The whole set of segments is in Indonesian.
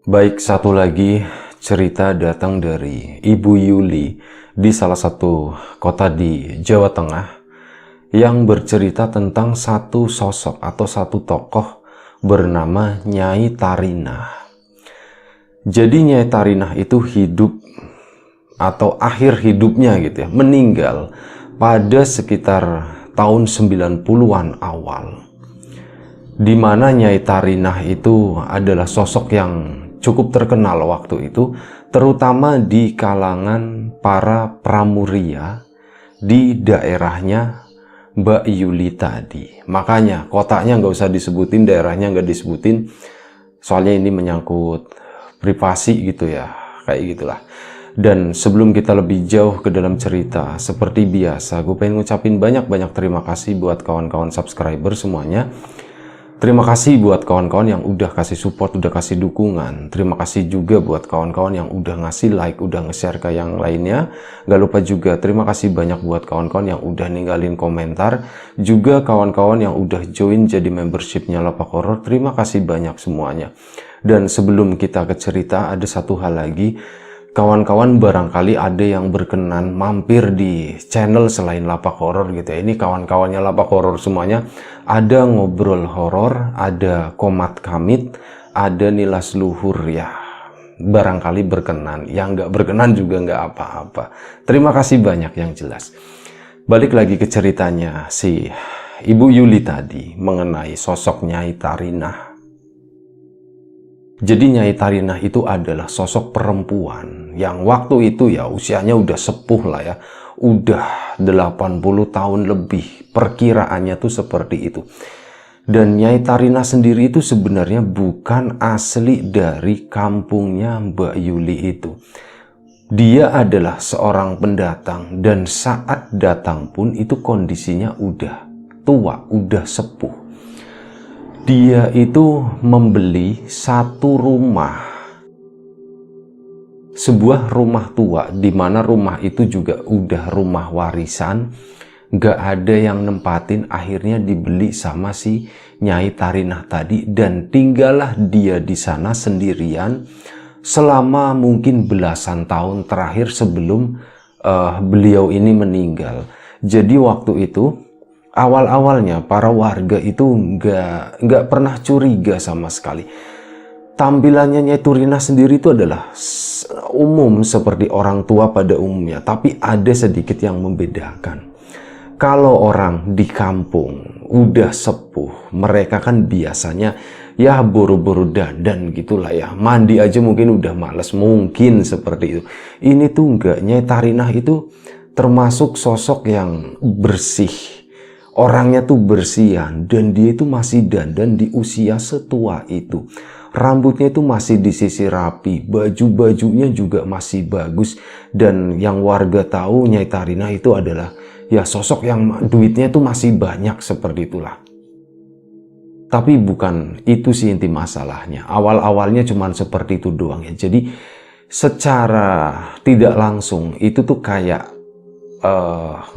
Baik, satu lagi cerita datang dari Ibu Yuli di salah satu kota di Jawa Tengah yang bercerita tentang satu sosok atau satu tokoh bernama Nyai Tarinah. Jadi Nyai Tarinah itu hidup atau akhir hidupnya gitu ya, meninggal pada sekitar tahun 90-an awal. Di mana Nyai Tarinah itu adalah sosok yang cukup terkenal waktu itu, terutama di kalangan para pramuria di daerahnya Mbak Yuli tadi. Makanya kotanya nggak usah disebutin, daerahnya nggak disebutin, soalnya ini menyangkut privasi gitu ya, kayak gitulah. Dan sebelum kita lebih jauh ke dalam cerita, seperti biasa, gue pengen ngucapin banyak-banyak terima kasih buat kawan-kawan subscriber semuanya. Terima kasih buat kawan-kawan yang udah kasih support, udah kasih dukungan. Terima kasih juga buat kawan-kawan yang udah ngasih like, udah nge-share ke yang lainnya. Gak lupa juga terima kasih banyak buat kawan-kawan yang udah ninggalin komentar. Juga kawan-kawan yang udah join jadi membershipnya Lapak Horor. Terima kasih banyak semuanya. Dan sebelum kita ke cerita, ada satu hal lagi. Kawan-kawan barangkali ada yang berkenan mampir di channel selain Lapak Horor gitu ya. Ini kawan-kawannya Lapak Horor semuanya. Ada Ngobrol Horor, ada Komat Kamit, ada Nilas Luhur ya. Barangkali berkenan. Yang nggak berkenan juga nggak apa-apa. Terima kasih banyak yang jelas. Balik lagi ke ceritanya si Ibu Yuli tadi mengenai sosok Nyai Tarinah. Jadi Nyai Tarinah itu adalah sosok perempuan yang waktu itu ya usianya udah sepuh lah ya. Udah 80 tahun lebih, perkiraannya tuh seperti itu. Dan Nyai Tarinah sendiri itu sebenarnya bukan asli dari kampungnya Mbak Yuli itu. Dia adalah seorang pendatang dan saat datang pun itu kondisinya udah tua, udah sepuh. Dia itu membeli satu rumah, sebuah rumah tua, di mana rumah itu juga udah rumah warisan, gak ada yang nempatin, akhirnya dibeli sama si Nyai Tarinah tadi, dan tinggallah dia di sana sendirian selama mungkin belasan tahun terakhir sebelum beliau ini meninggal. Jadi waktu itu awal-awalnya para warga itu nggak pernah curiga sama sekali. Tampilannya Nyai Tarinah sendiri itu adalah umum seperti orang tua pada umumnya, tapi ada sedikit yang membedakan. Kalau orang di kampung udah sepuh, mereka kan biasanya ya buru-buru dandan gitulah ya, mandi aja mungkin udah males, mungkin seperti itu. Ini tuh enggak, Nyai Tarinah itu termasuk sosok yang bersih. Orangnya tuh bersihan dan dia itu masih dandan di usia setua itu. Rambutnya itu masih disisir rapi, baju-bajunya juga masih bagus. Dan yang warga tahu Nyai Tarinah itu adalah ya sosok yang duitnya itu masih banyak seperti itulah. Tapi bukan itu sih inti masalahnya. Awal-awalnya cuman seperti itu doang ya. Jadi secara tidak langsung itu tuh kayak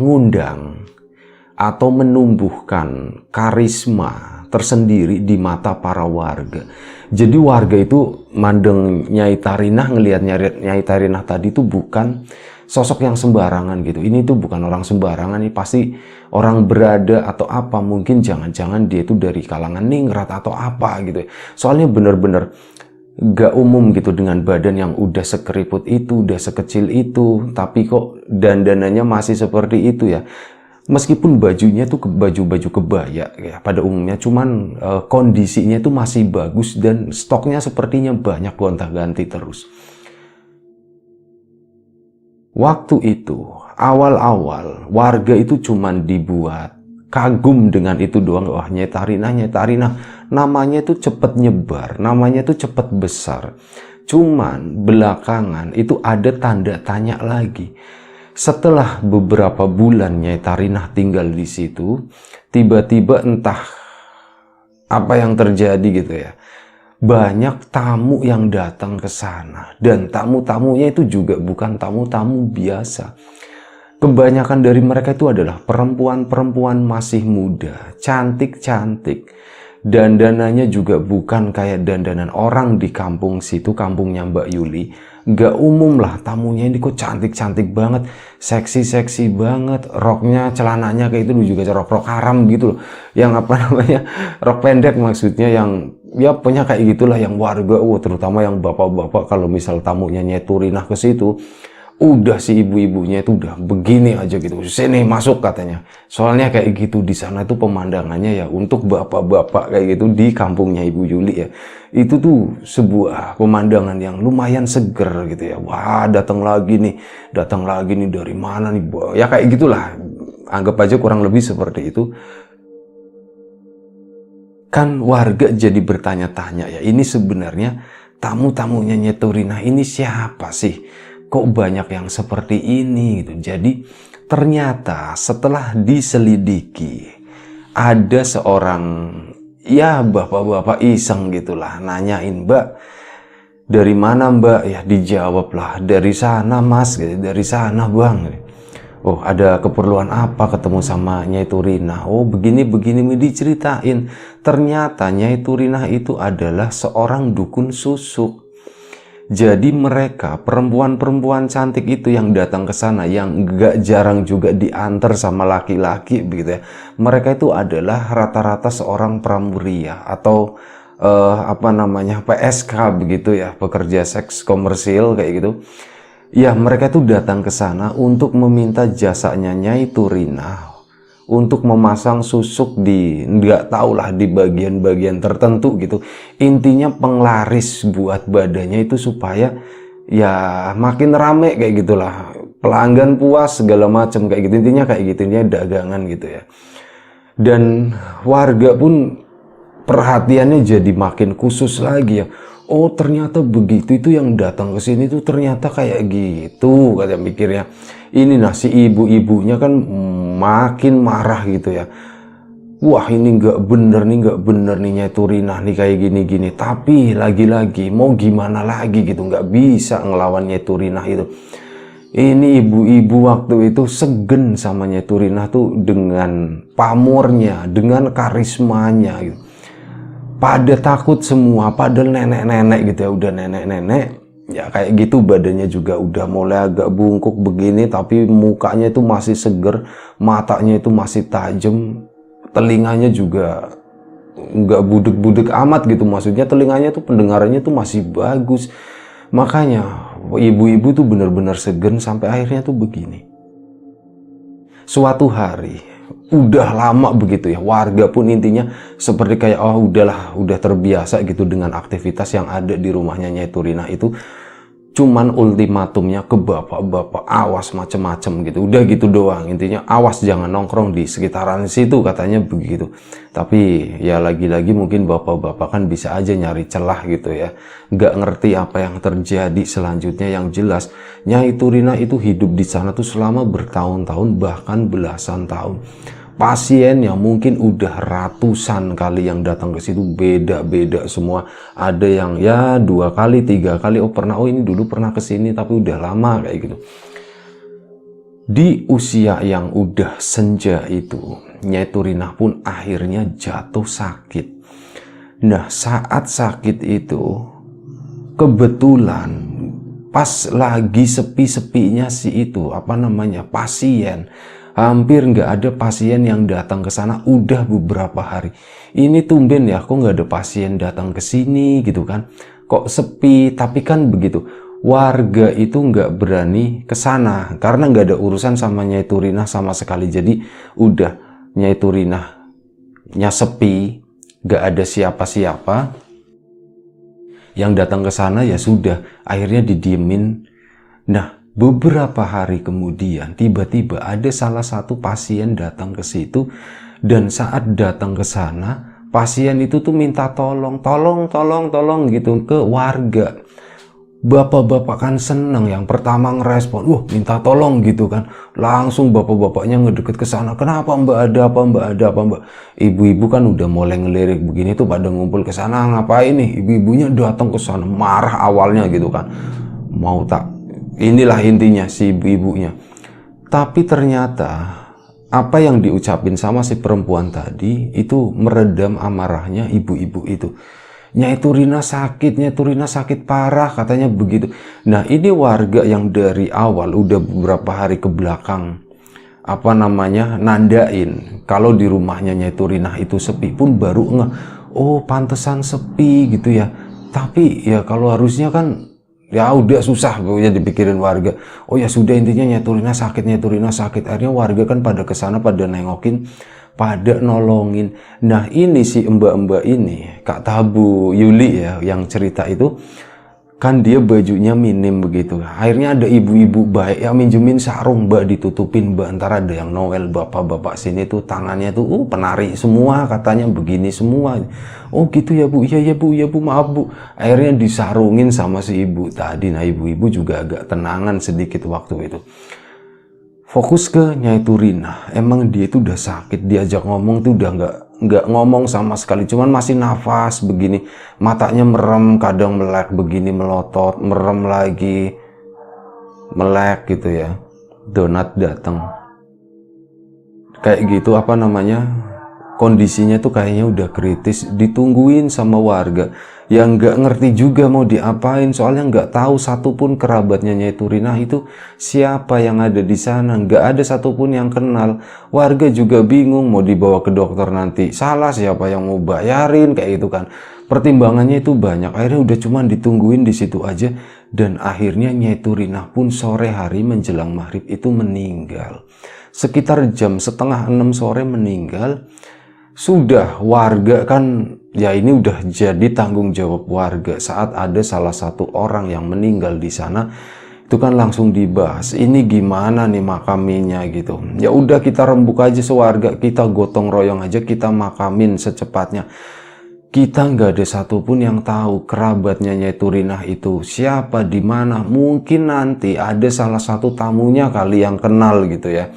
ngundang atau menumbuhkan karisma tersendiri di mata para warga. Jadi warga itu mandeng Nyai Tarinah, ngelihat Nyai Tarinah tadi itu bukan sosok yang sembarangan gitu. Ini tuh bukan orang sembarangan, ini pasti orang berada atau apa. Mungkin jangan-jangan dia itu dari kalangan ningrat atau apa gitu. Soalnya bener-bener gak umum gitu dengan badan yang udah sekeriput itu, udah sekecil itu. Tapi kok dandanannya masih seperti itu ya. Meskipun bajunya tuh baju-baju kebaya ya pada umumnya, cuman kondisinya itu masih bagus dan stoknya sepertinya banyak gonta-ganti terus. Waktu itu awal-awal warga itu cuman dibuat kagum dengan itu doang. Wah, Nyai Tarinah, namanya itu cepet nyebar, namanya itu cepet besar. Cuman belakangan itu ada tanda tanya lagi. Setelah beberapa bulan Nyai Tarinah tinggal di situ, tiba-tiba entah apa yang terjadi gitu ya. Banyak tamu yang datang ke sana dan tamu-tamunya itu juga bukan tamu-tamu biasa. Kebanyakan dari mereka itu adalah perempuan-perempuan masih muda, cantik-cantik, Dandanannya juga bukan kayak dandanan orang di kampung situ, kampungnya Mbak Yuli. Nggak umum lah, tamunya ini kok cantik-cantik banget, seksi-seksi banget, roknya, celananya kayak itu juga rok-rok haram gitu loh. Yang apa namanya, rok pendek maksudnya, yang ya punya kayak gitulah, yang warga, terutama yang bapak-bapak kalau misal tamunya nyeturinah ke situ, udah si ibu-ibunya itu udah begini aja gitu, sini masuk katanya. Soalnya kayak gitu di sana itu pemandangannya ya untuk bapak-bapak kayak gitu di kampungnya Ibu Yuli ya. Itu tuh sebuah pemandangan yang lumayan seger gitu ya. Wah, datang lagi nih dari mana nih? Ya kayak gitulah. Anggap aja kurang lebih seperti itu. Kan warga jadi bertanya-tanya ya, ini sebenarnya tamu-tamunya Nyeturinah ini siapa sih? Kok banyak yang seperti ini gitu. Jadi ternyata setelah diselidiki ada seorang ya bapak-bapak iseng gitulah nanyain, "Mbak, dari mana Mbak?" Ya dijawab lah, "Dari sana Mas," gitu, "dari sana Bang." "Oh, ada keperluan apa ketemu sama Nyai Turinah?" "Oh, begini diceritain." Ternyata Nyai Turinah itu adalah seorang dukun susuk. Jadi mereka, perempuan-perempuan cantik itu yang datang ke sana, yang gak jarang juga diantar sama laki-laki begitu ya. Mereka itu adalah rata-rata seorang pramuria atau apa namanya, PSK begitu ya, pekerja seks komersil kayak gitu. Ya, mereka itu datang ke sana untuk meminta jasanya Nyai Turinah untuk memasang susuk di, nggak tahulah, di bagian-bagian tertentu gitu. Intinya penglaris buat badannya itu supaya ya makin rame kayak gitulah, pelanggan puas segala macam kayak gitu. Intinya kayak gitu, intinya dagangan gitu ya. Dan warga pun perhatiannya jadi makin khusus lagi ya. Oh, ternyata begitu, itu yang datang ke sini tuh ternyata kayak gitu, kata mikirnya. Ini nasi ibu-ibunya kan makin marah gitu ya. Wah, ini nggak bener nih Nyai Turinah nih kayak gini-gini. Tapi lagi-lagi mau gimana lagi gitu, nggak bisa ngelawan Nyai Turinah itu. Ini ibu-ibu waktu itu segen sama Nyai Turinah tuh dengan pamornya, dengan karismanya gitu. Pada takut semua, padahal nenek-nenek gitu ya, udah nenek-nenek ya kayak gitu, badannya juga udah mulai agak bungkuk begini, tapi mukanya itu masih seger, matanya itu masih tajam, telinganya juga nggak budek-budek amat gitu, maksudnya telinganya tuh pendengarannya tuh masih bagus. Makanya ibu-ibu tuh bener-bener segen sampai akhirnya tuh begini. Suatu hari, udah lama begitu ya, warga pun intinya seperti kayak oh udahlah, udah terbiasa gitu dengan aktivitas yang ada di rumahnya Nyai Turinah itu. Cuman ultimatumnya ke bapak-bapak, awas macem-macem gitu, udah gitu doang. Intinya awas jangan nongkrong di sekitaran situ, katanya begitu. Tapi ya lagi-lagi mungkin bapak-bapak kan bisa aja nyari celah gitu ya, nggak ngerti apa yang terjadi selanjutnya. Yang jelas Nyai Turinah itu hidup di sana tuh selama bertahun-tahun, bahkan belasan tahun. Pasien yang mungkin udah ratusan kali yang datang ke situ, beda-beda semua. Ada yang ya 2 kali, 3 kali, oh pernah, oh ini dulu pernah ke sini tapi udah lama kayak gitu. Di usia yang udah senja itu, Nyai Turinah pun akhirnya jatuh sakit. Nah, saat sakit itu kebetulan pas lagi sepi-sepinya si itu apa namanya, pasien. Hampir nggak ada pasien yang datang ke sana udah beberapa hari. Ini tumben ya, kok nggak ada pasien datang ke sini gitu kan? Kok sepi? Tapi kan begitu, warga itu nggak berani ke sana karena nggak ada urusan sama Nyai Turinah sama sekali. Jadi udah Nyai Turinahnya sepi, nggak ada siapa-siapa yang datang ke sana, ya sudah, akhirnya didiemin. Nah, beberapa hari kemudian, tiba-tiba ada salah satu pasien datang ke situ, dan saat datang ke sana, pasien itu tuh minta tolong gitu ke warga. Bapak-bapak kan seneng, yang pertama ngerespon, wah minta tolong gitu kan. Langsung bapak-bapaknya ngedeket ke sana. "Kenapa Mbak, ada apa Mbak, ada apa Mbak?" Ibu-ibu kan udah mulai ngelirik begini tuh pada ngumpul ke sana. Ngapain nih? Ibu-ibunya datang ke sana, marah awalnya gitu kan. Mau tak, inilah intinya si ibu-ibunya. Tapi ternyata apa yang diucapin sama si perempuan tadi itu meredam amarahnya ibu-ibu itu. Nyai Turina sakit parah katanya begitu. Nah ini warga yang dari awal udah beberapa hari ke belakang nandain kalau di rumahnya Nyai Turina itu sepi pun baru ngeh, oh pantesan sepi gitu ya. Tapi ya kalau harusnya kan ya udah susah pokoknya dipikirin warga. Oh ya sudah, intinya Nyai Turina sakit. Akhirnya warga kan pada kesana, pada nengokin, pada nolongin. Nah ini si mbak-mbak ini, Kak Tabu Yuli ya yang cerita itu, kan dia bajunya minim begitu. Akhirnya ada ibu-ibu baik yang minjemin sarung, mbak, ditutupin mbak. Ntar ada yang Noel, bapak-bapak sini tuh tangannya tuh penari semua, katanya begini semua. Oh gitu ya bu, iya bu, maaf bu. Akhirnya disarungin sama si ibu tadi. Nah ibu-ibu juga agak tenangan sedikit waktu itu. Fokus ke Nyai Turina. Emang dia itu udah sakit, diajak ngomong tuh udah nggak ngomong sama sekali, cuman masih nafas begini, matanya merem, kadang melek begini, melotot, merem lagi, melek gitu ya. Donat datang kayak gitu, kondisinya tuh kayaknya udah kritis, ditungguin sama warga yang nggak ngerti juga mau diapain, soalnya nggak tahu satupun kerabatnya Nyai Turina itu siapa yang ada di sana, nggak ada satupun yang kenal. Warga juga bingung mau dibawa ke dokter nanti salah, siapa yang mau bayarin kayak gitu kan. Pertimbangannya itu banyak, akhirnya udah cuman ditungguin di situ aja. Dan akhirnya Nyai Turina pun sore hari menjelang maghrib itu meninggal, sekitar jam 5:30 sore meninggal. Sudah warga kan ya ini udah jadi tanggung jawab warga, saat ada salah satu orang yang meninggal di sana itu kan langsung dibahas, ini gimana nih makaminya gitu. Ya udah kita rembuk aja sewarga, kita gotong royong aja, kita makamin secepatnya. Kita nggak ada satupun yang tahu kerabatnya Nyai Turina itu siapa, di mana. Mungkin nanti ada salah satu tamunya kali yang kenal gitu ya.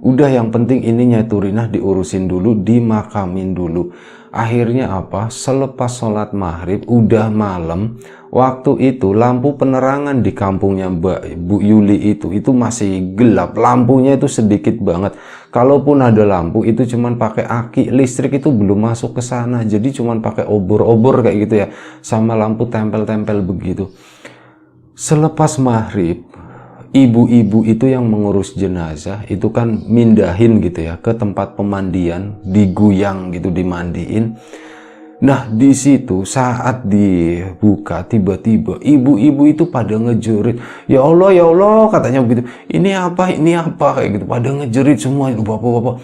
Udah yang penting ini Nyai Turina diurusin dulu, dimakamin dulu. Akhirnya selepas sholat maghrib udah malam, waktu itu lampu penerangan di kampungnya Bu Yuli itu masih gelap, lampunya itu sedikit banget. Kalaupun ada lampu itu cuman pakai aki, listrik itu belum masuk ke sana, jadi cuman pakai obor-obor kayak gitu ya, sama lampu tempel-tempel begitu. Selepas maghrib, ibu-ibu itu yang mengurus jenazah itu kan mindahin gitu ya ke tempat pemandian, diguyang gitu, dimandiin. Nah di situ saat dibuka tiba-tiba ibu-ibu itu pada ngejerit, ya Allah katanya begitu, ini apa kayak gitu, pada ngejerit semua itu bapak-bapak,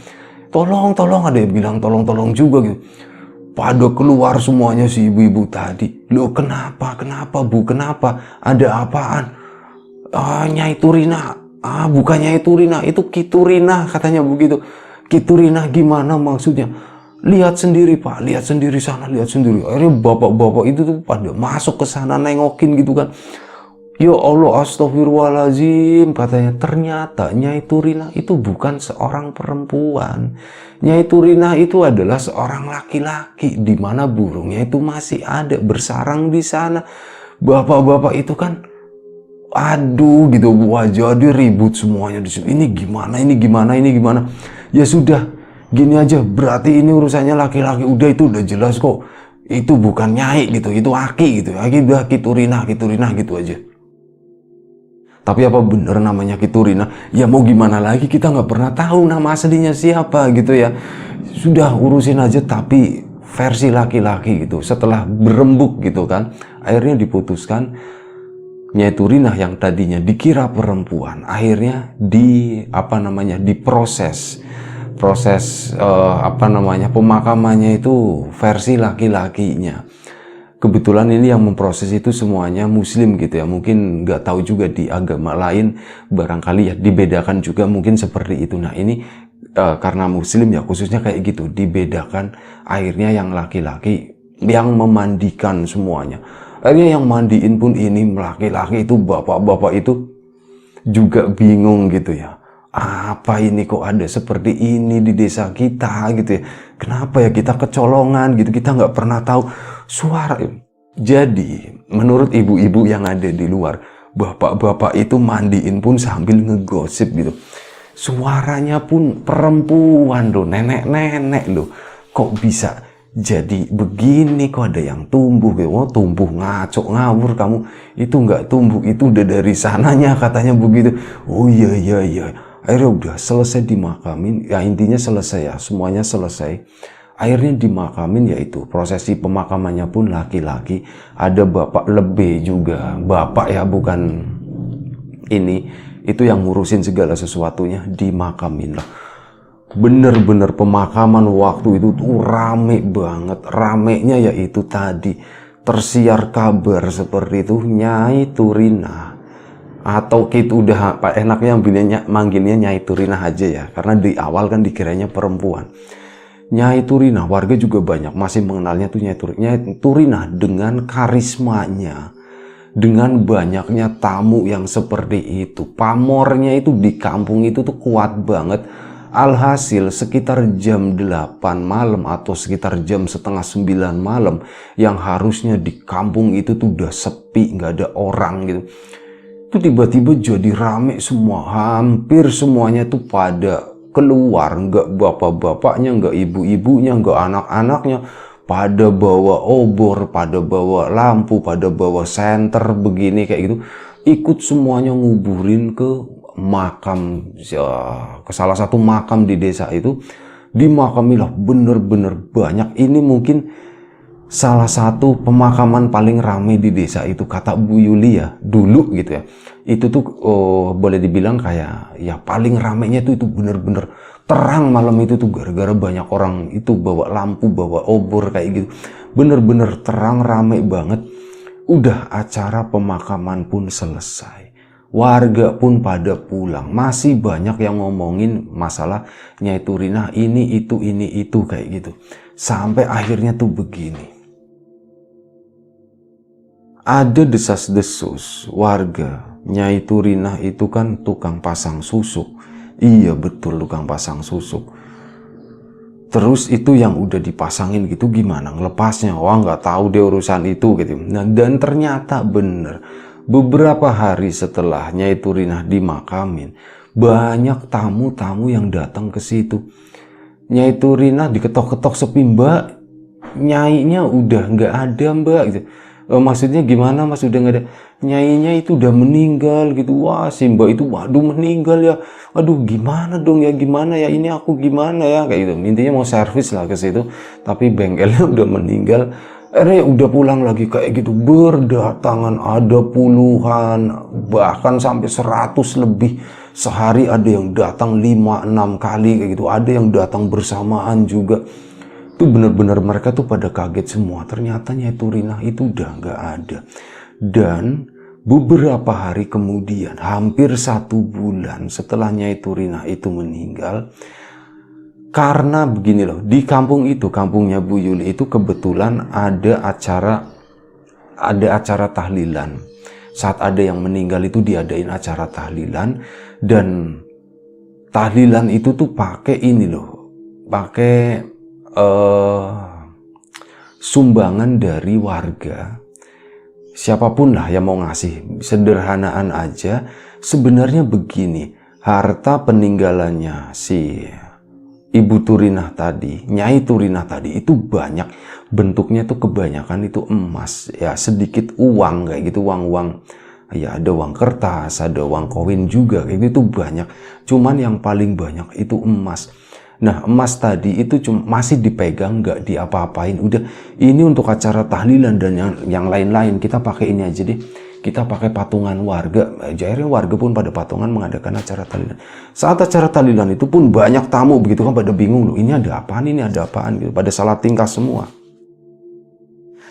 tolong, ada yang bilang tolong juga gitu. Pada keluar semuanya si ibu-ibu tadi. Loh kenapa bu, kenapa, ada apaan? Nyai Turina, bukan Nyai Turina, itu Ki Turina katanya begitu. Ki Turina gimana maksudnya? Lihat sendiri pak, lihat sendiri sana, lihat sendiri. Akhirnya bapak-bapak itu tuh pada masuk ke sana nengokin gitu kan. Ya Allah, astagfirullahaladzim katanya. Ternyata Nyai Turina itu bukan seorang perempuan. Nyai Turina itu adalah seorang laki-laki, di mana burungnya itu masih ada bersarang di sana. Bapak-bapak itu kan aduh gitu, jadi ribut semuanya di sini. Ini gimana? Ya sudah, gini aja, berarti ini urusannya laki-laki. Udah itu udah jelas kok. Itu bukan nyai gitu, itu aki gitu. Ki Turina gitu aja. Tapi apa bener namanya Ki Turina? Ya mau gimana lagi, kita nggak pernah tahu nama aslinya siapa gitu ya. Sudah urusin aja, tapi versi laki-laki gitu. Setelah berembuk gitu kan, akhirnya diputuskan Nyai Turina yang tadinya dikira perempuan, akhirnya diproses pemakamannya itu versi laki-lakinya. Kebetulan ini yang memproses itu semuanya muslim gitu ya, mungkin nggak tahu juga di agama lain barangkali ya dibedakan juga mungkin seperti itu. Nah ini karena muslim ya khususnya kayak gitu, dibedakan. Akhirnya yang laki-laki yang memandikan semuanya. Akhirnya yang mandiin pun ini laki-laki itu, bapak-bapak itu juga bingung gitu ya. Apa ini kok ada seperti ini di desa kita gitu ya. Kenapa ya kita kecolongan gitu, kita nggak pernah tahu suara. Jadi menurut ibu-ibu yang ada di luar, bapak-bapak itu mandiin pun sambil ngegosip gitu. Suaranya pun perempuan loh, nenek-nenek loh. Kok bisa jadi begini? Kok ada yang tumbuh? Oh, tumbuh ngaco ngawur kamu. Itu nggak tumbuh, itu udah dari sananya katanya begitu. Oh iya iya iya. Akhirnya udah selesai dimakamin. Ya intinya selesai ya, semuanya selesai. Akhirnya dimakamin, yaitu prosesi pemakamannya pun laki-laki. Ada bapak lebih juga, bapak ya, bukan ini, itu yang ngurusin segala sesuatunya, dimakamin lah. Bener-bener pemakaman waktu itu tuh rame banget. Ramenya yaitu tadi tersiar kabar seperti itu, Nyai Turinah, atau kita udah enaknya manggilnya Nyai Turinah aja ya, karena di awal kan dikiranya perempuan. Nyai Turinah, warga juga banyak masih mengenalnya tuh Nyai Turinah dengan karismanya, dengan banyaknya tamu yang seperti itu. Pamornya itu di kampung itu tuh kuat banget. Alhasil sekitar jam 8 malam atau sekitar jam setengah 9 malam, yang harusnya di kampung itu tuh udah sepi, nggak ada orang gitu, itu tiba-tiba jadi rame semua. Hampir semuanya tuh pada keluar, nggak bapak-bapaknya, nggak ibu-ibunya, nggak anak-anaknya, pada bawa obor, pada bawa lampu, pada bawa senter begini kayak gitu, ikut semuanya nguburin ke makam, ke salah satu makam di desa itu. Dimakamilah bener-bener banyak. Ini mungkin salah satu pemakaman paling ramai di desa itu, kata Bu Yuli ya, dulu gitu ya. Itu tuh boleh dibilang kayak ya paling ramainya tuh itu bener-bener terang malam itu tuh, gara-gara banyak orang itu bawa lampu, bawa obor kayak gitu. Bener-bener terang, ramai banget. Udah acara pemakaman pun selesai. Warga pun pada pulang. Masih banyak yang ngomongin masalah Nyai Turinah ini itu kayak gitu. Sampai akhirnya tuh begini. Ada desas-desus warga, Nyai Turinah itu kan tukang pasang susuk. Iya betul, tukang pasang susuk. Terus itu yang udah dipasangin gitu gimana ngelepasnya? Wah nggak tahu deh urusan itu gitu. Nah, dan ternyata bener, beberapa hari setelah Nyai Turinah dimakamin, banyak tamu-tamu yang datang ke situ. Nyai Turinah diketok-ketok sepi, Mbak, nyainya udah nggak ada Mbak gitu. Maksudnya gimana Mas, udah nggak ada? Nyainya itu udah meninggal gitu. Wah si Mbak itu waduh meninggal ya, aduh gimana dong ya, gimana ya ini aku gimana ya kayak gitu. Intinya mau servis lah ke situ, tapi bengkelnya udah meninggal. Akhirnya udah pulang lagi kayak gitu, berdatangan ada puluhan, bahkan sampai 100 lebih. Sehari ada yang datang 5-6 kali kayak gitu, ada yang datang bersamaan juga. Itu benar-benar mereka tuh pada kaget semua. Ternyata Nyai Turinah itu udah nggak ada. Dan beberapa hari kemudian, hampir 1 bulan setelah Nyai Turinah itu meninggal, karena begini loh, di kampung itu, kampungnya Bu Yuli itu kebetulan ada acara tahlilan. Saat ada yang meninggal itu diadain acara tahlilan, dan tahlilan itu tuh pakai ini loh, pakai sumbangan dari warga. Siapapun lah yang mau ngasih, sederhanaan aja. Sebenarnya begini, harta peninggalannya si Ibu Turinah tadi, Nyai Turinah tadi itu banyak, bentuknya tuh kebanyakan itu emas, ya sedikit uang kayak gitu, uang-uang, ya ada uang kertas, ada uang koin juga kayak gitu banyak. Cuman yang paling banyak itu emas. Nah emas tadi itu masih dipegang, nggak diapa-apain. Udah ini untuk acara tahlilan dan yang lain-lain kita pakai ini aja deh. Kita pakai patungan warga. Akhirnya warga pun pada patungan mengadakan acara tahlilan. Saat acara tahlilan itu pun banyak tamu begitu kan, pada bingung loh, ini ada apaan, ini ada apaan gitu. Pada salah tingkah semua.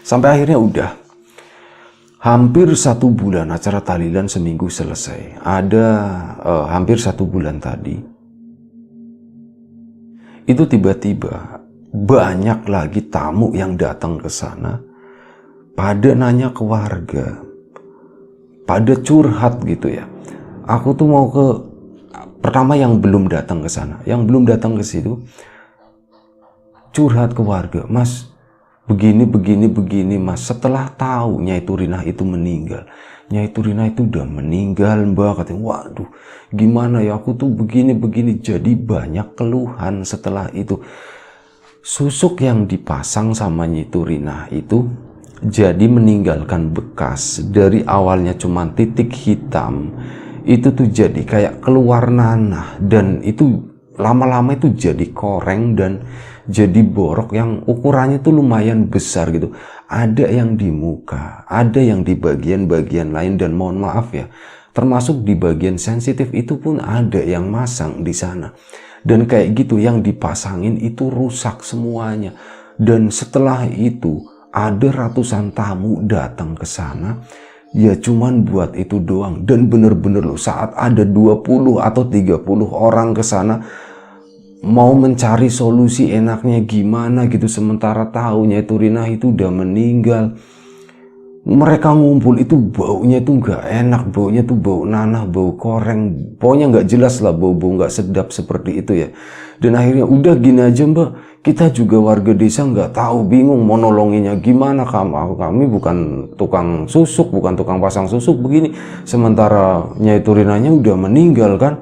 Sampai akhirnya udah hampir 1 bulan acara tahlilan, seminggu selesai. Ada hampir 1 bulan tadi. Itu tiba-tiba banyak lagi tamu yang datang ke sana, pada nanya ke warga, pada curhat gitu ya. Aku tuh mau ke, pertama yang belum datang ke sana, yang belum datang ke situ, curhat ke warga, Mas, begini mas. Setelah tahu Nyai Turinah itu meninggal, Nyai Turinah itu udah meninggal mbak, katanya. Waduh, gimana ya, aku tuh begini. Jadi banyak keluhan setelah itu. Susuk yang dipasang sama Nyai Turinah itu jadi meninggalkan bekas. Dari awalnya cuma titik hitam, itu tuh jadi kayak keluar nanah, dan itu lama-lama itu jadi koreng dan jadi borok yang ukurannya tuh lumayan besar gitu. Ada yang di muka, ada yang di bagian-bagian lain, dan mohon maaf ya, termasuk di bagian sensitif itu pun ada yang masang di sana. Dan kayak gitu yang dipasangin itu rusak semuanya. Dan setelah itu ada ratusan tamu datang ke sana, ya cuman buat itu doang. Dan bener-bener loh, saat ada 20 atau 30 orang ke sana mau mencari solusi enaknya gimana gitu, sementara tahunya Turinah itu udah meninggal. Mereka ngumpul itu baunya tuh nggak enak, baunya tuh bau nanah, bau koreng, pokoknya nggak jelas lah, bau-bau nggak sedap seperti itu ya. Dan akhirnya udah gini aja mbak, kita juga warga desa nggak tahu, bingung mau nolonginnya gimana. Kami bukan tukang susuk, bukan tukang pasang susuk begini, sementara Nyai Turinahnya udah meninggal kan.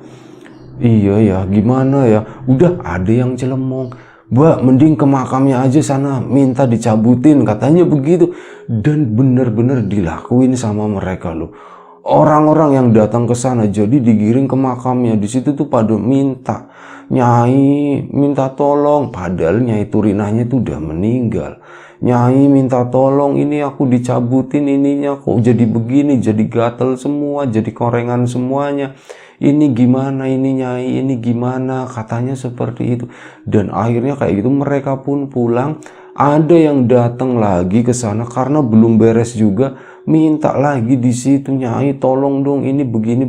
Iya ya, gimana ya? Udah ada yang celemong, mbak mending ke makamnya aja sana, minta dicabutin, katanya begitu. Dan bener-bener dilakuin sama mereka loh. Orang-orang yang datang ke sana jadi digiring ke makamnya. Di situ tuh pada minta, Nyai minta tolong, padahal Nyai Turinahnya tuh udah meninggal. Nyai minta tolong, ini aku dicabutin ininya, kok jadi begini, jadi gatel semua, jadi korengan semuanya. Ini gimana ini Nyai, ini gimana, katanya seperti itu. Dan akhirnya kayak gitu mereka pun pulang. Ada yang datang lagi ke sana karena belum beres juga, minta lagi di situ, Nyai tolong dong, ini begini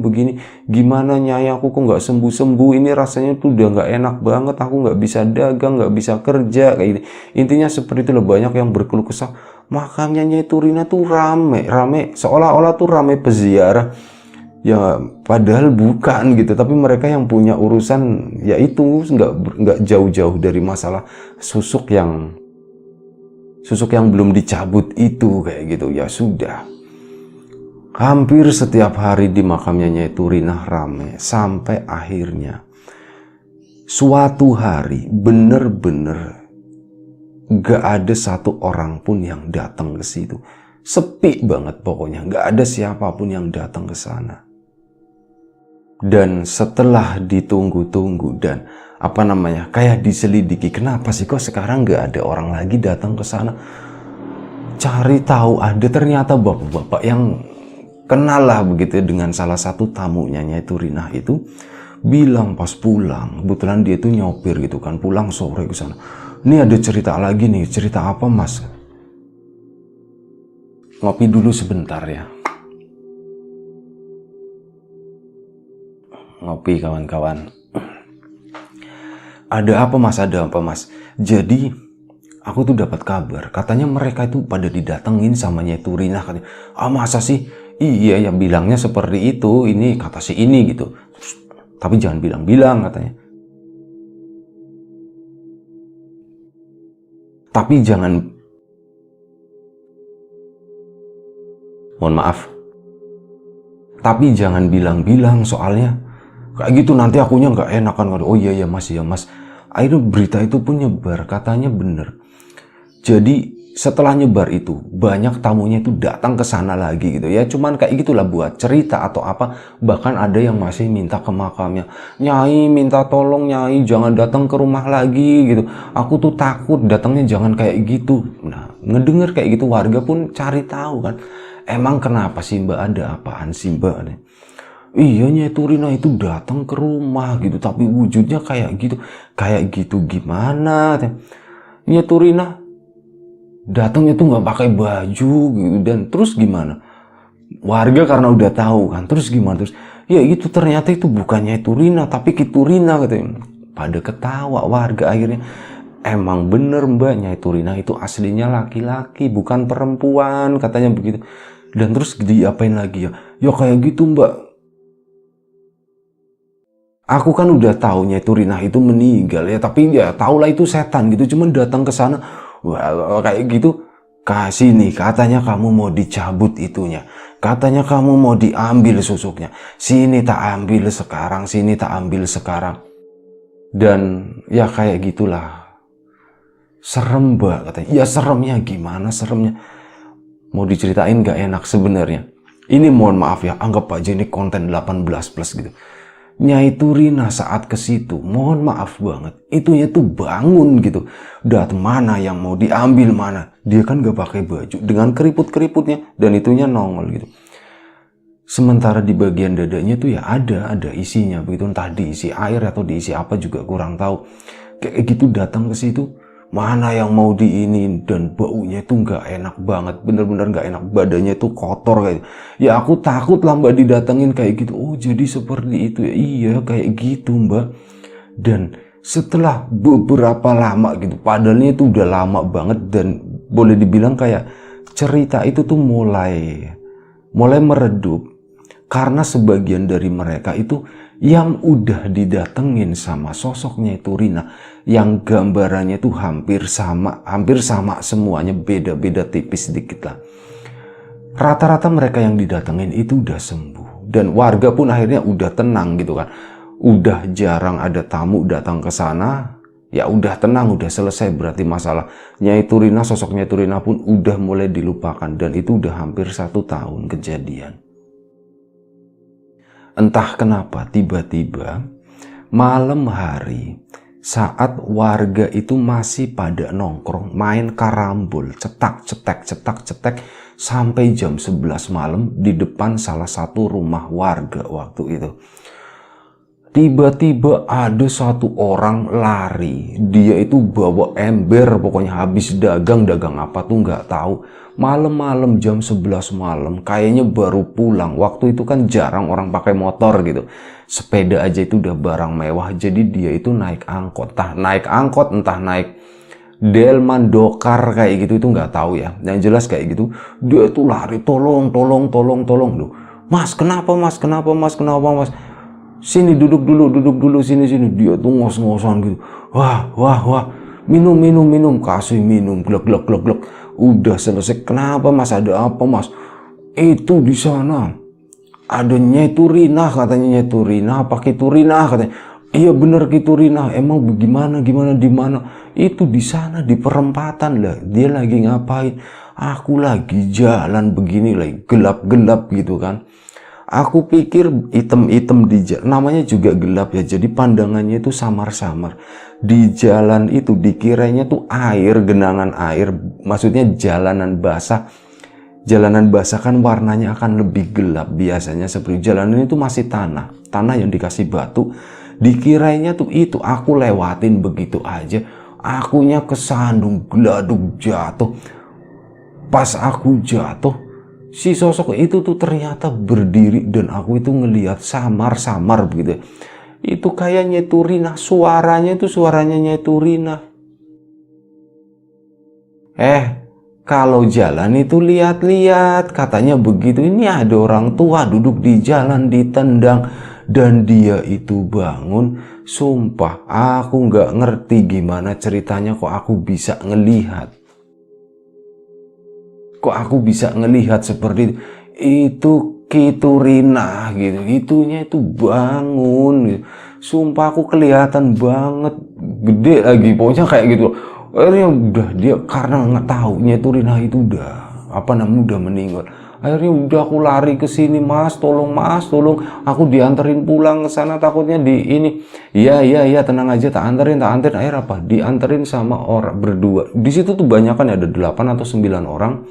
gimana Nyai, aku kok nggak sembuh, ini rasanya tuh udah nggak enak banget, aku nggak bisa dagang, nggak bisa kerja kayak gini. Intinya seperti itu loh, banyak yang berkeluh kesah. Makamnya Nyai Turinah tuh rame seolah-olah tuh rame peziarah. Ya padahal bukan gitu, tapi mereka yang punya urusan yaitu nggak jauh-jauh dari masalah susuk yang belum dicabut itu kayak gitu. Ya sudah, hampir setiap hari di makamnya Nyai Turinah rame, sampai akhirnya suatu hari bener-bener gak ada satu orang pun yang datang ke situ. Sepi banget pokoknya, gak ada siapapun yang datang ke sana. Dan setelah ditunggu-tunggu dan kayak diselidiki, kenapa sih kok sekarang nggak ada orang lagi datang ke sana? Cari tahu, ada ternyata bapak-bapak yang kenal lah begitu dengan salah satu tamunya Nyai Turinah itu, bilang pas pulang, kebetulan dia itu nyopir gitu kan, pulang sore ke sana. Ini ada cerita lagi nih, cerita apa mas? Ngopi dulu sebentar ya. Ngopi kawan-kawan. Ada apa mas? Jadi aku tuh dapat kabar, katanya mereka itu pada didatengin sama Nyai Turinah. Katanya, masa sih? Iya, yang bilangnya seperti itu, ini kata si ini gitu. Terus, tapi jangan bilang-bilang katanya. Tapi jangan, mohon maaf, tapi jangan bilang-bilang soalnya kayak gitu nanti akunya nggak enak kan. Oh iya mas. Akhirnya berita itu pun nyebar, katanya bener. Jadi setelah nyebar itu banyak tamunya itu datang ke sana lagi gitu ya, cuman kayak gitulah buat cerita atau apa. Bahkan ada yang masih minta ke makamnya, Nyai minta tolong Nyai jangan datang ke rumah lagi gitu, aku tuh takut datangnya, jangan kayak gitu. Nah ngedenger kayak gitu warga pun cari tahu kan, emang kenapa sih mbak, ada apaan sih mbak? Iya Nyai Turinah itu datang ke rumah gitu, tapi wujudnya kayak gitu gimana? Nyai Turinah datangnya tuh nggak pakai baju gitu, dan terus gimana? Warga karena udah tahu kan, terus gimana? Terus ya itu ternyata itu bukan Nyai Turinah tapi Ki Turinah katanya. Pada ketawa warga akhirnya. Emang bener mbak, Nyai Turinah itu aslinya laki-laki bukan perempuan, katanya begitu. Dan terus diapain lagi ya? Ya kayak gitu mbak. Aku kan udah tahu Nyai Turinah itu meninggal ya, tapi ya tahulah itu setan gitu, cuman datang ke sana Wah, kayak gitu, kasih nih, katanya kamu mau dicabut itunya, katanya kamu mau diambil susuknya, sini tak ambil sekarang, sini tak ambil sekarang. Dan ya kayak gitulah, serem banget katanya. Ya seremnya gimana seremnya, mau diceritain gak enak sebenarnya. Ini mohon maaf ya, anggap aja ini konten 18 plus gitu. Nyai Turina saat ke situ, mohon maaf banget, itunya tuh bangun gitu. Dat mana yang mau diambil mana? Dia kan gak pakai baju dengan keriput-keriputnya dan itunya nongol gitu. Sementara di bagian dadanya tuh ya ada isinya begitu, entah diisi air atau diisi apa juga kurang tahu. Kayak gitu datang ke situ, mana yang mau diinin, dan baunya itu nggak enak banget, bener-bener nggak enak, badannya itu kotor kayak. Ya aku takut lah Mbak didatengin kayak gitu. Oh jadi seperti itu ya, iya kayak gitu Mbak. Dan setelah beberapa lama gitu, padahalnya itu udah lama banget, dan boleh dibilang kayak cerita itu tuh mulai meredup. Karena sebagian dari mereka itu yang udah didatengin sama sosoknya itu Rina, yang gambarannya itu hampir sama semuanya, beda-beda tipis sedikit lah. Rata-rata mereka yang didatengin itu udah sembuh, dan warga pun akhirnya udah tenang gitu kan. Udah jarang ada tamu datang ke sana, ya udah tenang, udah selesai berarti masalah. Nyai Turina, sosoknya Turina pun udah mulai dilupakan, dan itu udah hampir 1 tahun kejadian. Entah kenapa tiba-tiba malam hari saat warga itu masih pada nongkrong main karambol, cetak-cetek sampai jam 11 malam di depan salah satu rumah warga waktu itu. Tiba-tiba ada satu orang lari, dia itu bawa ember, pokoknya habis dagang apa tuh nggak tahu. Malam-malam jam 11 malam, kayaknya baru pulang. Waktu itu kan jarang orang pakai motor gitu. Sepeda aja itu udah barang mewah, jadi dia itu naik angkot. Entah naik delman, dokar kayak gitu, itu nggak tahu ya. Yang jelas kayak gitu, dia itu lari, tolong. Loh, Mas, kenapa mas? Sini duduk dulu, sini. Dia tuh ngos-ngosan gitu. Wah, minum, kasih minum, glek. Udah selesai. Kenapa mas, ada apa mas? Itu di sana ada Nyai Turina, katanya. Nyai Turina apa Ki Turina katanya. Iya bener Ki Turina. Emang gimana di mana? Itu di sana di perempatan lah. Dia lagi ngapain? Aku lagi jalan begini lagi, gelap gitu kan. Aku pikir item-item di jalan, namanya juga gelap ya, jadi pandangannya itu samar-samar. Di jalan itu dikiranya tuh air, genangan air, maksudnya jalanan basah. Jalanan basah kan warnanya akan lebih gelap biasanya, seperti jalanan itu masih tanah yang dikasih batu. Dikiranya tuh itu, aku lewatin begitu aja, akunya kesandung, geladuk, jatuh. Pas aku jatuh, si sosok itu tuh ternyata berdiri, dan aku itu ngelihat samar-samar begitu. Itu kayak Nyai Turina, suaranya Nyai Turina. Kalau jalan itu lihat-lihat, katanya begitu. Ini ada orang tua duduk di jalan ditendang, dan dia itu bangun. Sumpah, aku nggak ngerti gimana ceritanya kok aku bisa ngelihat. Kok aku bisa ngelihat seperti itu Ki Turina gitu. Itunya itu bangun gitu. Sumpah aku kelihatan banget, gede lagi, pokoknya kayak gitu. Akhirnya udah dia, karena nggak tahu Nyai Turina itu udah meninggal. Akhirnya udah aku lari ke sini, mas tolong, aku dianterin pulang ke sana, takutnya di ini. Iya tenang aja, tak anterin. Akhirnya apa? Dianterin sama orang berdua. Di situ tuh banyak kan, ada 8 atau 9 orang.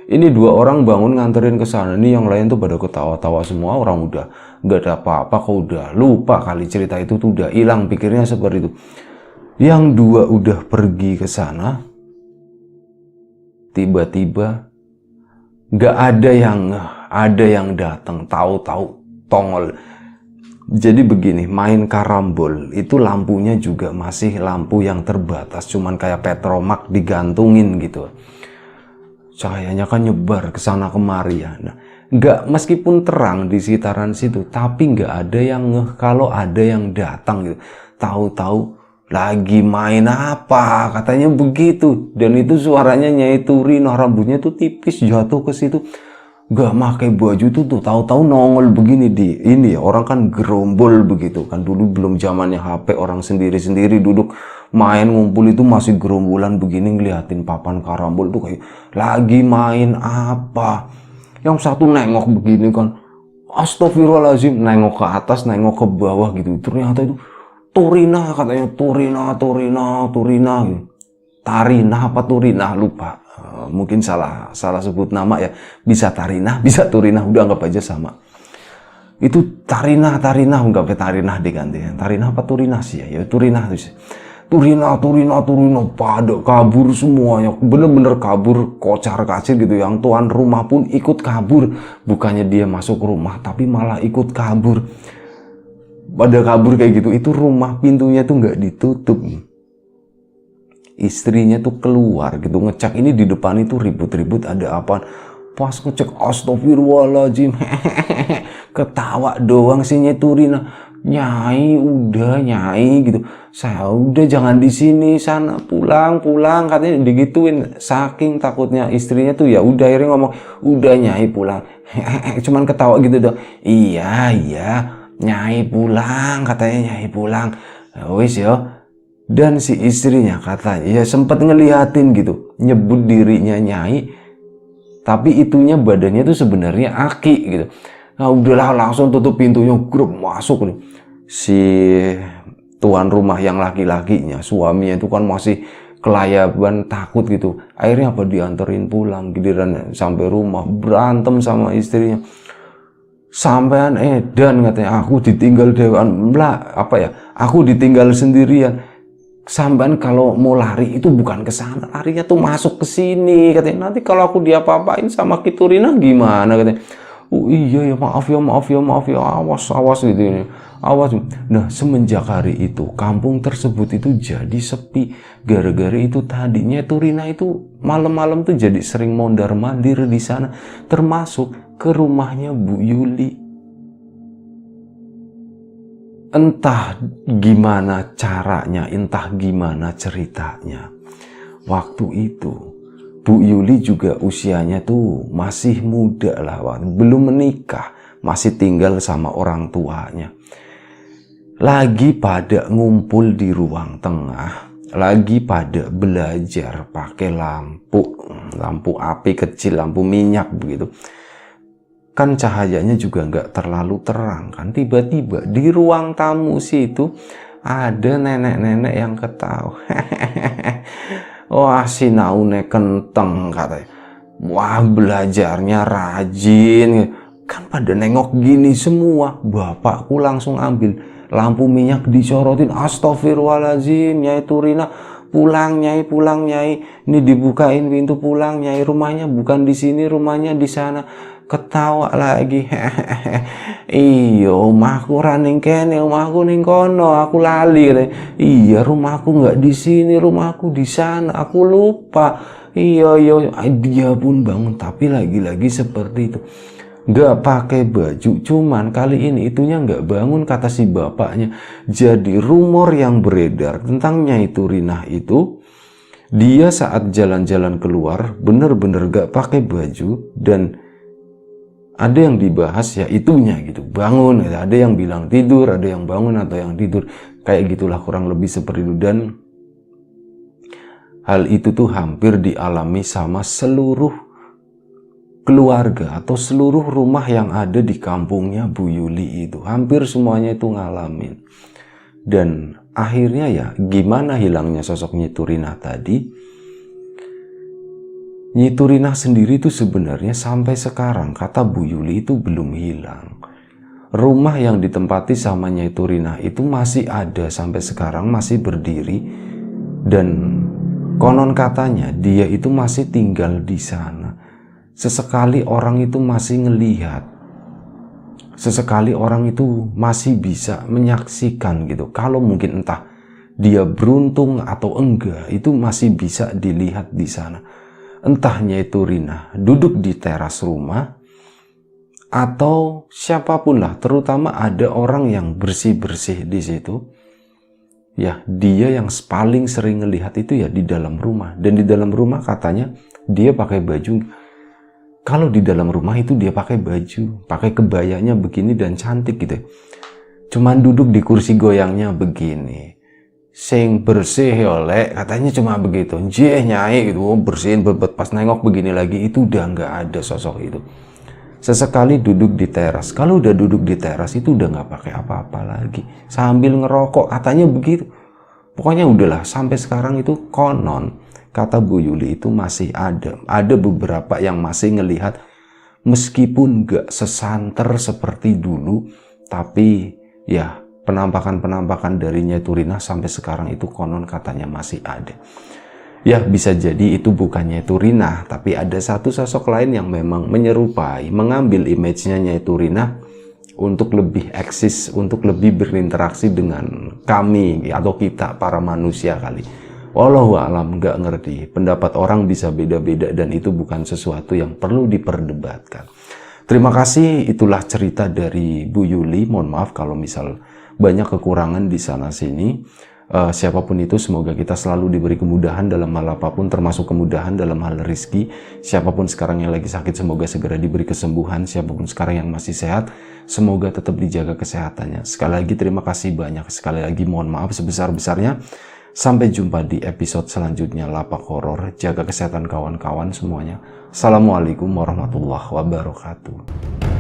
Ini 2 orang bangun nganterin ke sana. Ini yang lain tuh pada ketawa-tawa semua. Orang udah nggak ada apa-apa, kok udah lupa kali cerita itu tuh, udah hilang pikirnya seperti itu. Yang 2 udah pergi ke sana. Tiba-tiba nggak ada yang datang, tahu-tahu tongol. Jadi begini, main karambol itu lampunya juga masih lampu yang terbatas, cuman kayak petromak digantungin gitu. Cahayanya kan nyebar ke sana kemari ya. Nah, meskipun terang di sekitaran situ, tapi nggak ada yang ngeh kalau ada yang datang gitu. Tahu-tahu lagi main apa, katanya begitu. Dan itu suaranya Nyai Turina, rambutnya tuh tipis jatuh ke situ, gak pakai baju tuh tahu-tahu nongol begini di ini ya, orang kan gerombol begitu kan, dulu belum zamannya HP, orang sendiri-sendiri duduk main ngumpul itu masih gerombolan begini ngeliatin papan karambol tuh kayak lagi main apa. Yang satu nengok begini kan, astagfirullahaladzim, nengok ke atas, nengok ke bawah gitu, ternyata itu Turina, katanya Turina gitu. Tarina apa Turina lupa. Mungkin salah sebut nama ya, bisa Tarina bisa Turina, udah anggap aja sama. Itu Tarina enggak pakai Tarina diganti. Tarina apa Turina sih ya, Turina Turina pada kabur semuanya, bener-bener kabur kocar kacir gitu. Yang tuan rumah pun ikut kabur, bukannya dia masuk rumah tapi malah ikut kabur. Pada kabur kayak gitu, itu rumah pintunya tuh nggak ditutup. Istrinya tuh keluar gitu, ngecek ini di depan itu ribut-ribut ada apa. Pas ngecek, astagfirullahaladzim, ketawa doang sih Nyai Turina. Nyai udah Nyai gitu, saya udah jangan di sini, sana pulang katanya digituin. Saking takutnya istrinya tuh ya udah akhirnya ngomong udah Nyai pulang. Cuman ketawa gitu dong. Iya Nyai pulang, katanya Nyai pulang. Wis yo. Dan si istrinya katanya ya sempat ngeliatin gitu, nyebut dirinya Nyai, tapi itunya badannya tuh sebenarnya Aki gitu. Nah udahlah langsung tutup pintunya, grup masuk nih. Si tuan rumah yang laki-lakinya, suaminya itu kan masih kelayaban takut gitu. Akhirnya apa, dianterin pulang. Giliran sampai rumah berantem sama istrinya. Sampean edan katanya, aku ditinggal dewan aku ditinggal sendirian. Sampean kalau mau lari itu bukan ke sana, larinya tuh masuk ke sini katanya. Nanti kalau aku diapa-apain sama Ki Turina gimana katanya. Oh iya ya, maaf ya, awas gitu ini. Awas. Nah, semenjak hari itu kampung tersebut itu jadi sepi. Gara-gara itu tadinya Turina itu malam-malam tuh jadi sering mondar-mandir di sana, termasuk ke rumahnya Bu Yuli. Entah gimana caranya, entah gimana ceritanya. Waktu itu Bu Yuli juga usianya tuh masih muda lah, belum menikah, masih tinggal sama orang tuanya. Lagi pada ngumpul di ruang tengah, lagi pada belajar pakai lampu api kecil, lampu minyak begitu. Kan cahayanya juga nggak terlalu terang kan. Tiba-tiba di ruang tamu situ ada nenek-nenek yang ketawa. Wah, si naune kenteng katanya. Wah, belajarnya rajin. Kan pada nengok gini semua. Bapakku langsung ambil lampu minyak disorotin. Astagfirullahaladzim, Nyai Turina. Pulang Nyai. Ini dibukain pintu, pulang Nyai. Rumahnya bukan di sini, rumahnya di sana. Ketawa lagi. Iyo, rumahku raning kene, rumahku ning kono, aku lali. Iya, rumahku nggak di sini, rumahku di sana, aku lupa. Iya, dia pun bangun, tapi lagi-lagi seperti itu. Nggak pakai baju, cuman kali ini itunya nggak bangun, kata si bapaknya. Jadi rumor yang beredar tentang Nyai Turina itu, dia saat jalan-jalan keluar bener-bener nggak pakai baju, dan ada yang dibahas ya itunya gitu, bangun, ada yang bilang tidur, ada yang bangun atau yang tidur, kayak gitulah kurang lebih seperti itu. Dan hal itu tuh hampir dialami sama seluruh keluarga atau seluruh rumah yang ada di kampungnya Bu Yuli itu, hampir semuanya itu ngalamin. Dan akhirnya ya gimana hilangnya sosok Nyai Turina tadi. Nyai Turina sendiri itu sebenarnya sampai sekarang kata Bu Yuli itu belum hilang. Rumah yang ditempati sama Nyai Turina itu masih ada sampai sekarang, masih berdiri. Dan konon katanya dia itu masih tinggal di sana. Sesekali orang itu masih ngelihat. Sesekali orang itu masih bisa menyaksikan gitu. Kalau mungkin entah dia beruntung atau enggak, itu masih bisa dilihat di sana. Entah Nyai Turina duduk di teras rumah atau siapapun lah, terutama ada orang yang bersih-bersih di situ. Ya, dia yang paling sering ngelihat itu ya di dalam rumah. Dan di dalam rumah katanya dia pakai baju. Kalau di dalam rumah itu dia pakai baju, pakai kebayanya begini dan cantik gitu. Cuman duduk di kursi goyangnya begini. Sing bersih oleh katanya cuma begitu. Jeh nyai gitu, bersihin bebet, pas nengok begini lagi itu udah nggak ada sosok itu. Sesekali duduk di teras. Kalau udah duduk di teras itu udah nggak pakai apa-apa lagi. Sambil ngerokok katanya begitu. Pokoknya udahlah, sampai sekarang itu konon kata Bu Yuli itu masih ada. Ada beberapa yang masih ngelihat meskipun nggak sesanter seperti dulu, tapi ya penampakan-penampakan dari Nyai Turinah sampai sekarang itu konon katanya masih ada. Ya, bisa jadi itu bukannya Turinah, tapi ada satu sosok lain yang memang menyerupai, mengambil image-nya Nyai Turinah untuk lebih eksis, untuk lebih berinteraksi dengan kami atau kita para manusia kali. Wallahu a'lam, nggak ngerti. Pendapat orang bisa beda-beda dan itu bukan sesuatu yang perlu diperdebatkan. Terima kasih, itulah cerita dari Bu Yuli. Mohon maaf kalau misal banyak kekurangan di sana-sini. Siapapun itu, semoga kita selalu diberi kemudahan dalam hal apapun, termasuk kemudahan dalam hal rezeki. Siapapun sekarang yang lagi sakit, semoga segera diberi kesembuhan. Siapapun sekarang yang masih sehat, semoga tetap dijaga kesehatannya. Sekali lagi terima kasih banyak. Sekali lagi mohon maaf sebesar-besarnya. Sampai jumpa di episode selanjutnya Lapak Horor. Jaga kesehatan kawan-kawan semuanya. Assalamualaikum warahmatullahi wabarakatuh.